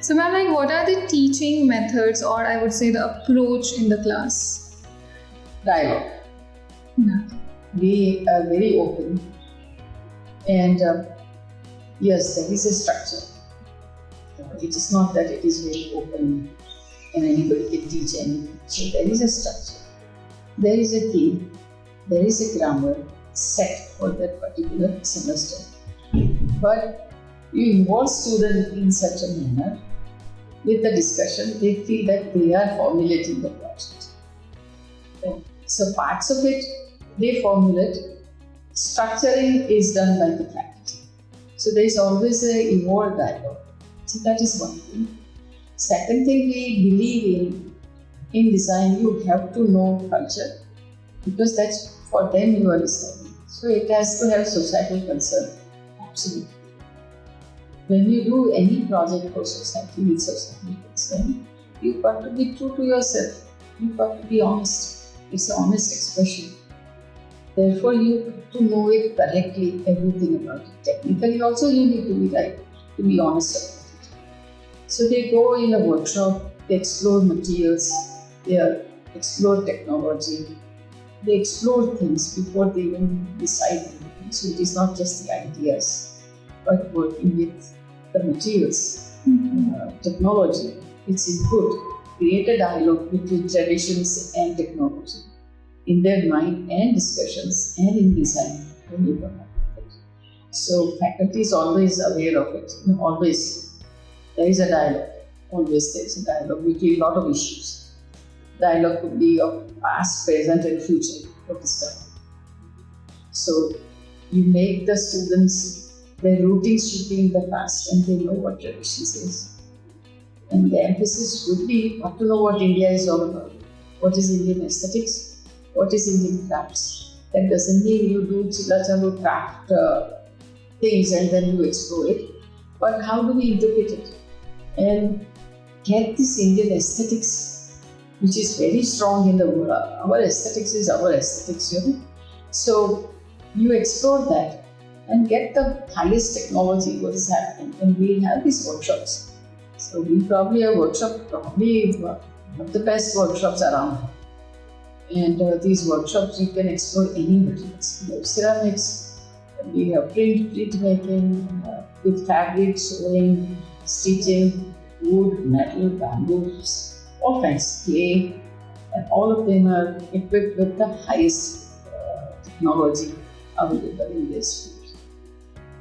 So ma'am, like what are the teaching methods, or I would say the approach in the class? Dialogue. Yeah. We are very open, and yes, there is a structure. It is not that it is very open and anybody can teach anything. So there is a structure. There is a theme. There is a grammar set for that particular semester. But you involve students in such a manner with the discussion, they feel that they are formulating the project. So parts of it, they formulate. Structuring is done by the faculty. So there is always a involved dialogue. So that is one thing. Second thing, we believe in design, you have to know culture, because that's for them you are designing. So it has to have societal concern. Absolutely. When you do any project for society with societal concern, you've got to be true to yourself. You've got to be honest. It's an honest expression. Therefore, you have to know it correctly, everything about it. Technically also you need to be right, to be honest about it. So they go in a workshop, they explore materials, they explore technology, they explore things before they even decide anything. So it is not just the ideas, but working with the materials, technology, its input, create a dialogue between traditions and technology in their mind and discussions and in design when you come up with it. So faculty is always aware of it, always. There is a dialogue, always there is a dialogue between a lot of issues. Dialogue could be of past, present and future of the study. So you make the students, their routines should be in the past and they know what traditions is. And the emphasis would be not to know what India is all about. What is Indian aesthetics? What is Indian crafts? That doesn't mean you do chilla chalo craft things and then you explore it. But how do we interpret it? And get this Indian aesthetics, which is very strong in the world. Our aesthetics is our aesthetics, So you explore that and get the highest technology, what is happening. And we have these workshops. So we probably have probably one of the best workshops around. And these workshops you can explore any materials. We have ceramics, we have print making, with fabric, sewing, stitching, wood, metal, bamboos, all kinds, clay, and all of them are equipped with the highest technology available in this field.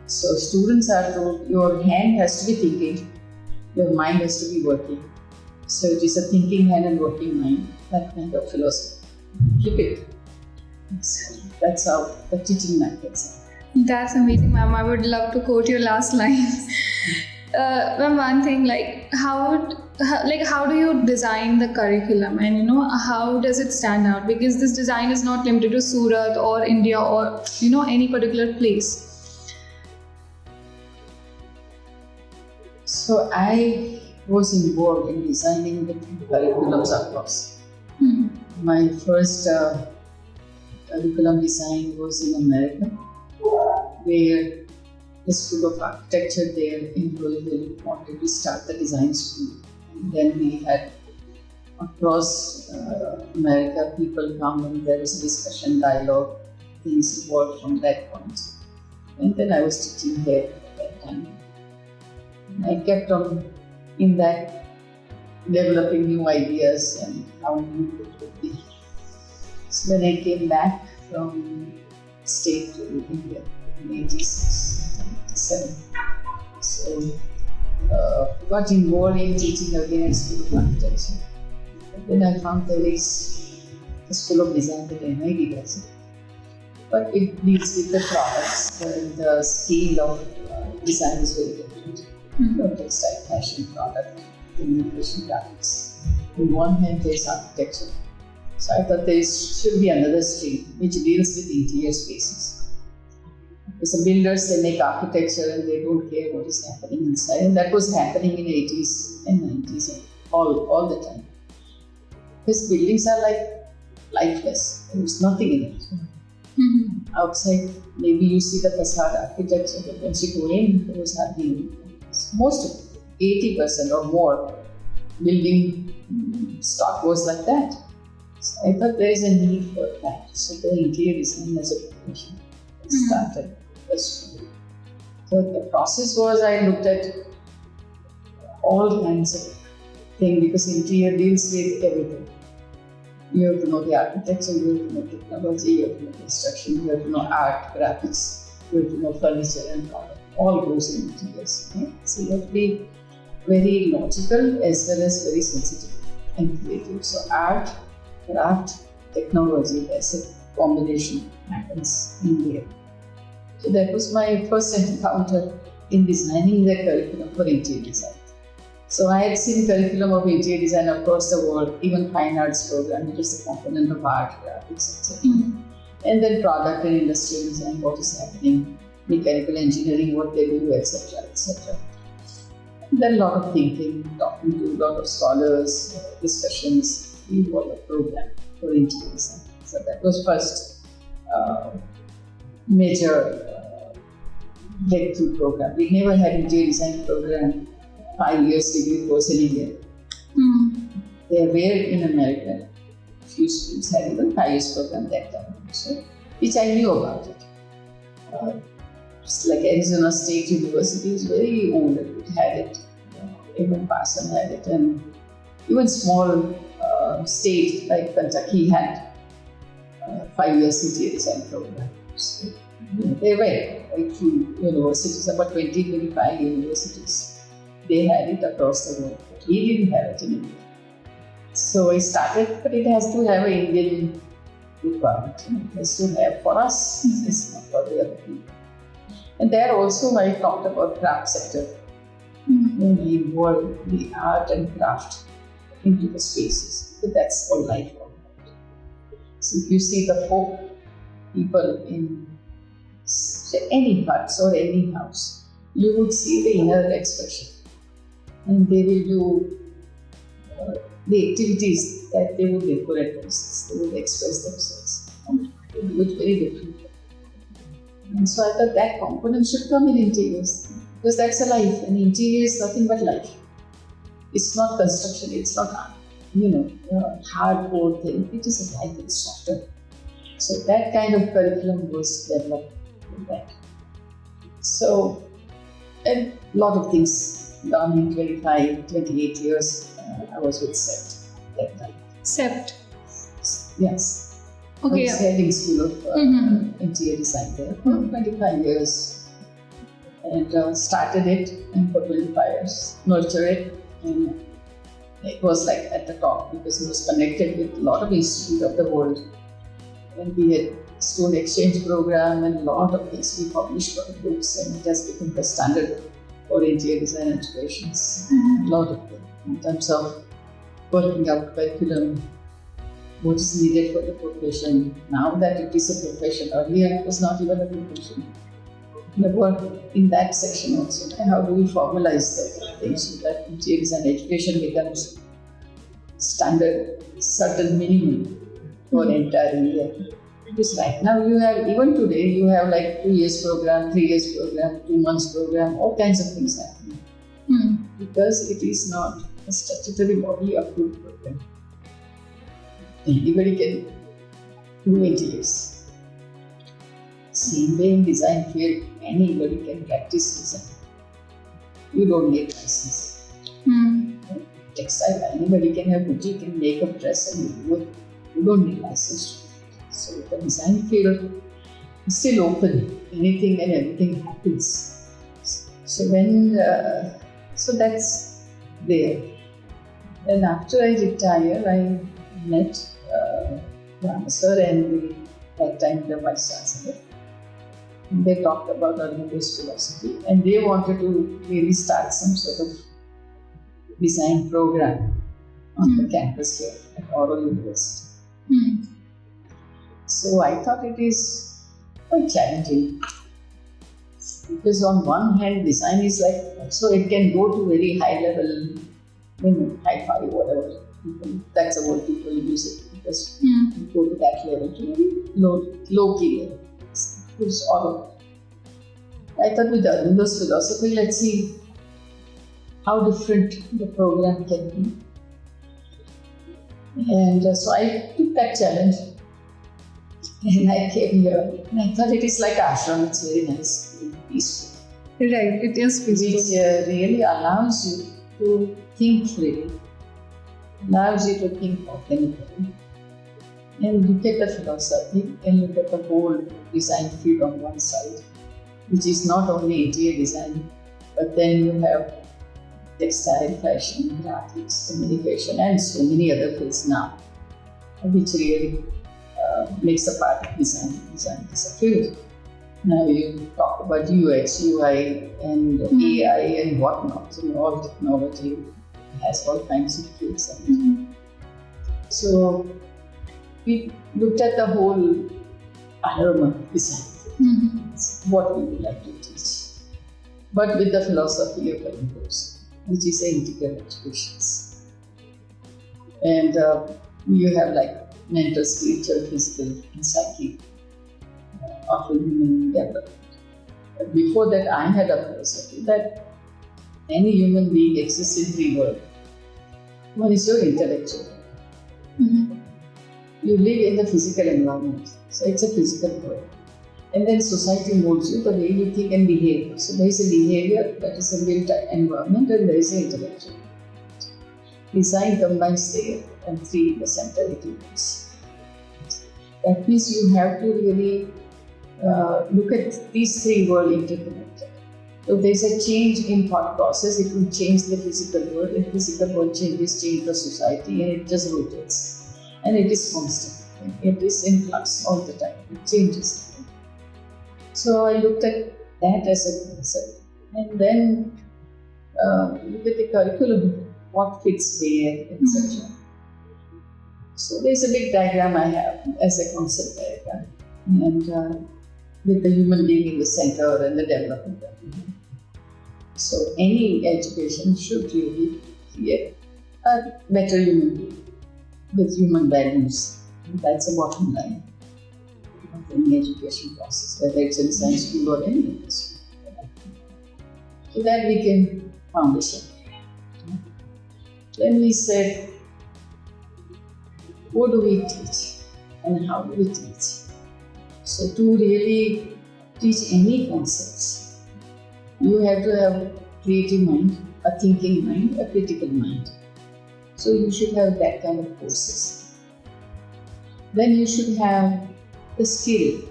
So students are told your hand has to be thinking, your mind has to be working. So it is a thinking hand and working mind, that kind of philosophy. Keep it. So that's how the teaching methods are. That's amazing, ma'am. I would love to quote your last lines. Ma'am, one thing, how do you design the curriculum, and how does it stand out? Because this design is not limited to Surat or India or any particular place. So I was involved in designing the curriculums across. My first curriculum design was in America, where the School of Architecture there in Louisville wanted to start the design school. And then we had across America people come and there was a discussion, dialogue, things evolved from that point. And then I was teaching there at that time. And I kept on in that, developing new ideas and how new it would be. So when I came back from state to India in 86, 87, so got involved in teaching again at School of Architecture. Then I found there is the School of Design that NID does. But it deals with the products and the scale of design is very different. Textile, fashion, product, communication, graphics. On one hand, there is architecture. So I thought there should be another stream which deals with interior spaces. Because the builders, they make architecture and they don't care what is happening inside. And that was happening in the 80s and 90s and all the time. Because buildings are like lifeless. There is nothing in it. Outside, maybe you see the facade architecture, but once you go in, there was hardly anything. Most of it, 80% or more building stock was like that. So I thought there is a need for that. So the interior design as a profession started. So the process was I looked at all kinds of things because interior deals with everything. You have to know the architecture, you have to know technology, you have to know construction, you have to know art, graphics, you have to know furniture and product. All goes in interiors. Okay? So you have to be very logical as well as very sensitive and creative. So art, craft, technology, as a combination happens in there. So that was my first encounter in designing the curriculum for interior design. So I had seen curriculum of interior design across the world, even fine arts program, which is a component of art, graphics, etc. And then product and industrial design, what is happening, mechanical engineering, what they do, etc., etc. Then a lot of thinking, talking to a lot of scholars, discussions, we got a program for interior design. So that was first major breakthrough program. We never had interior design program 5 years degree course in India. They were in America. A few schools had even 5 years program that time also, which I knew about it. It's like Arizona State University is very old. It had it. Even Parson had it, and even small state like Kentucky had 5 years interior design program. So, they were quite few universities, about 20-25 universities. They had it across the world, but we didn't have it in India. So I started, but it has to have an Indian requirement. It has to have for us, it's not for the other people. And there also I talked about craft sector. When we involve the art and craft into the spaces. So that's all life all about. So if you see the folk people in any huts or any house, you would see the inner expression. And they will do the activities that they would decorate themselves, they would express themselves. And they do it very differently. And so I thought that component should come in interiors. Because that's a life, and interior is nothing but life. It's not construction, it's not hardcore thing, it is a life, it's softer. So that kind of curriculum was developed with that. So, a lot of things done in 25, 28 years, I was with SEPT that time. SEPT? Yes. Okay. I was heading School of Interior Design there for 25 years. And started it, and for 25 years, nurtured it, and it was like at the top because it was connected with a lot of institutes of the world. And we had student exchange program and a lot of things. We published a lot of books, and it has become the standard for interior design educations. A lot of them in terms of working out curriculum, what is needed for the profession. Now that it is a profession, earlier it was not even a profession. The work in that section also. How do we formalize the things so that interior design education becomes standard, certain minimum for entire India? Because right now you have, even today, you have like 2 years program, 3 years program, 2 months program, all kinds of things happening. Because it is not a statutory body approved program. Anybody can do interiors. Same way in design field, anybody can practice design. You don't need license. Textile, anybody can have boutique and make a dress and you do it. You don't need license. So the design field is still open. Anything and everything happens. So so that's there. Then after I retire, I met Rama sir and that time the vice chancellor. They talked about urban-based philosophy, and they wanted to really start some sort of design program on the campus here at Auro University. So I thought it is quite challenging because on one hand, design is like, so it can go to very high level, hi-fi, whatever. That's the word people use it because you go to that level to very low key level. It's all of it. I thought with Windows philosophy, let's see how different the program can be. And so I took that challenge and I came here. And I thought it is like ashram, it's very nice, very peaceful. Right, it is peaceful. Which really allows you to think freely, allows you to think authentically, and look at the philosophy and look at the whole design field on one side, which is not only interior design, but then you have textile, fashion, graphics, communication, and so many other fields now, which really makes a part of design. Design is a field. Now you talk about UX, UI, and AI and whatnot. So all technology has all kinds of fields. So we looked at the whole panorama design. What we would like to teach, but with the philosophy of Auro, which is integral education. And you have like mental, spiritual, physical, and psychic of human development. But before that, I had a philosophy that any human being exists in three worlds. One is your intellectual. You live in the physical environment, so it's a physical world. And then society molds you the way you think and behave. So there is a behavior, that is a built environment, and there is an intellectual. Design combines there, and three in the center it is. That means you have to really look at these three worlds interconnected. So there is a change in thought process, it will change the physical world, and physical world change the society, and it just rotates. And it is constant. It is in flux all the time. It changes. So I looked at that as a concept, and then look at the curriculum, what fits where, etc. So there's a big diagram I have as a concept diagram, and with the human being in the center and the development. So any education should really create a better human being with human values. That's the bottom line of any education process, whether it's in science school or any other school. So that became foundation. Then we said, what do we teach and how do we teach? So to really teach any concepts, you have to have a creative mind, a thinking mind, a critical mind. So you should have that kind of courses. Then you should have the skill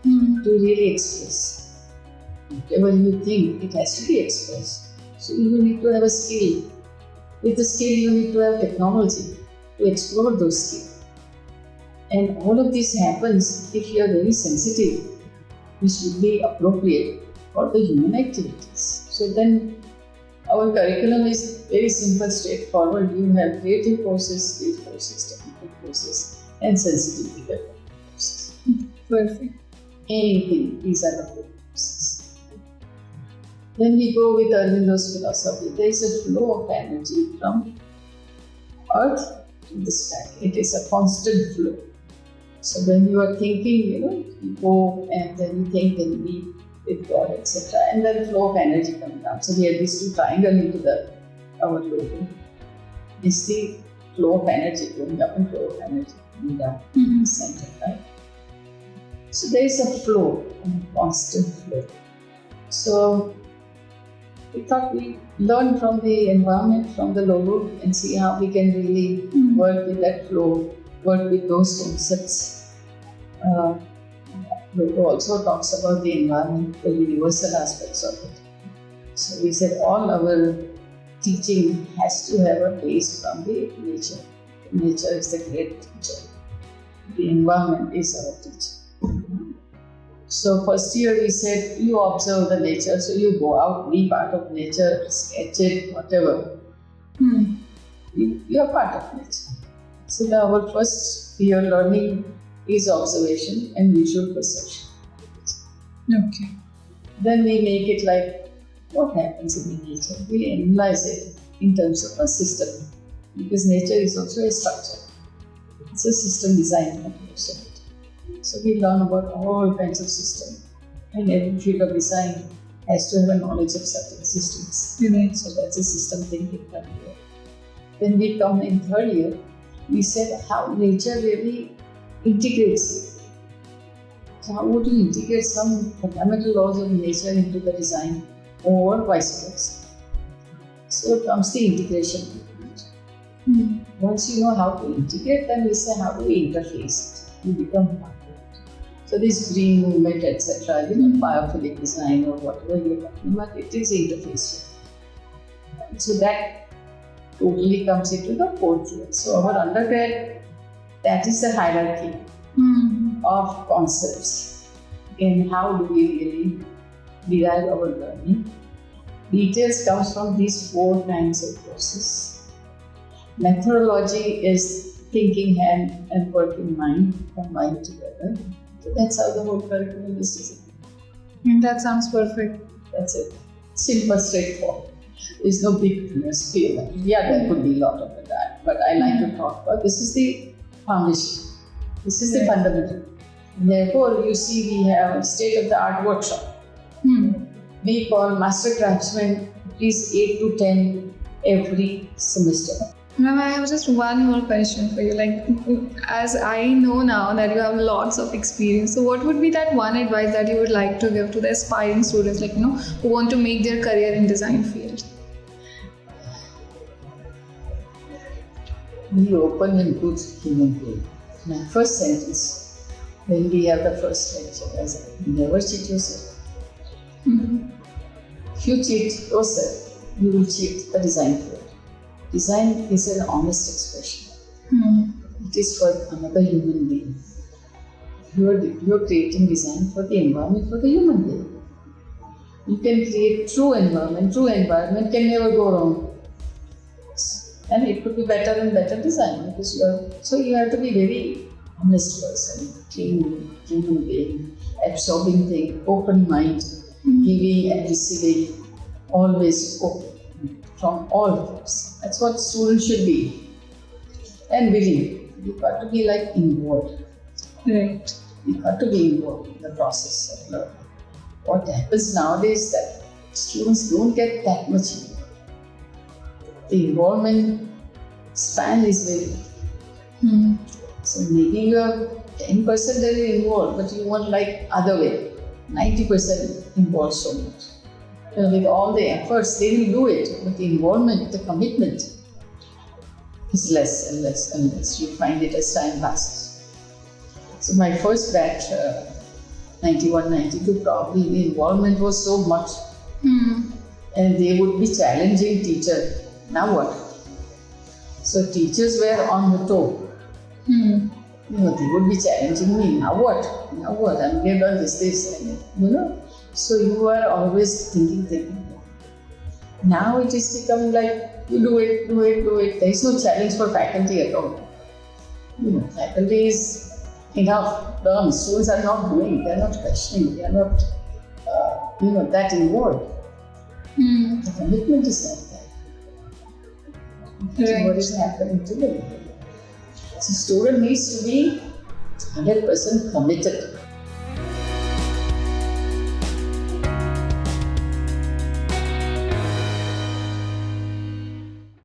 to really express. Whatever you think, it has to be expressed. So you need to have a skill. With the skill, you need to have technology to explore those skills. And all of this happens if you are very sensitive, which would be appropriate for the human activities. So then our curriculum is very simple, straightforward. You have creative courses, skills courses, technical courses, and sensitivity development courses. Perfect. Anything, these are the four courses. Then we go with Aurobindo's philosophy. There is a flow of energy from earth to the sky. It is a constant flow. So when you are thinking, you go and then you think and meet with God, etc. And then flow of energy comes down. So we have these two triangles into our logo. It's the flow of energy going up and flow of energy coming down in the center, right? So there is a flow, a constant flow. So we thought we learn from the environment, from the logo, and see how we can really work with that flow, work with those concepts. Logo also talks about the environment, the universal aspects of it. So we said all our teaching has to have a base from the nature. Nature is the great teacher. The environment is our teacher. So first year we said, you observe the nature, so you go out, be part of nature, sketch it, whatever. You are part of nature. So our first year learning is observation and visual perception. Okay. Then we make it like, what happens in the nature? We analyze it in terms of a system, because nature is also a structure. It's a system design for most of it. So we learn about all kinds of systems, and every field of design has to have a knowledge of certain existence. Right. So that's a system thinking from here. When we come in third year, we said how nature really integrates. So how would you integrate some fundamental laws of nature into the design or vice versa? So comes the integration. Once you know how to integrate, then we say how do we interface it? You become part of it. So this green movement, etc., biophilic design or whatever you're talking about, it is interface. So that totally comes into the fourth year. So our undergrad, that is the hierarchy of concepts in how do we really derive our learning. Details comes from these four kinds of courses. Methodology is thinking hand and working mind combined together. So that's how the whole curriculum is designed. That sounds perfect. That's it. Simple, straightforward. There's no bigness, fear. Yeah, there could be a lot of that, but I like to talk about this is the foundation. This is the fundamental. Therefore, you see, we have a state-of-the-art workshop. We call master craftsmen at least 8 to 10 every semester. Ma'am, I have just one more question for you. Like, as I know now that you have lots of experience, so what would be that one advice that you would like to give to the aspiring students, like, who want to make their career in design field? Be open and good human being. My first sentence, when we have the first lecture, is never cheat yourself. If you cheat yourself, you will cheat the design field. Design is an honest expression. It is for another human being. You are creating design for the environment, for the human being. You can create true environment. True environment can never go wrong. And it could be better and better design because you have to be very honest person, clean human being, absorbing thing, open mind, giving and receiving, always open from all of us. That's what students should be. And willing. You've got to be like involved. Right. You've got to be involved in the process of learning. What happens nowadays is that students don't get that much involved. The involvement span is very So maybe you are 10% very involved, but you want like other way, 90% involved so much. With all the efforts, they will do it, but the involvement, the commitment is less and less and less. You find it as time passes. So my first batch, 91, 92, probably the involvement was so much. And they would be challenging teacher. Now what? So teachers were on the toe. They would be challenging me. Now what? Now what? I'm going to done this, and So you are always thinking. Now it is becoming like, you do it. There is no challenge for faculty at all. Faculty is enough done. Students are not doing, they are not questioning, they are not, that involved. The commitment is not there. Right. What is happening today? So student needs to be 100% committed.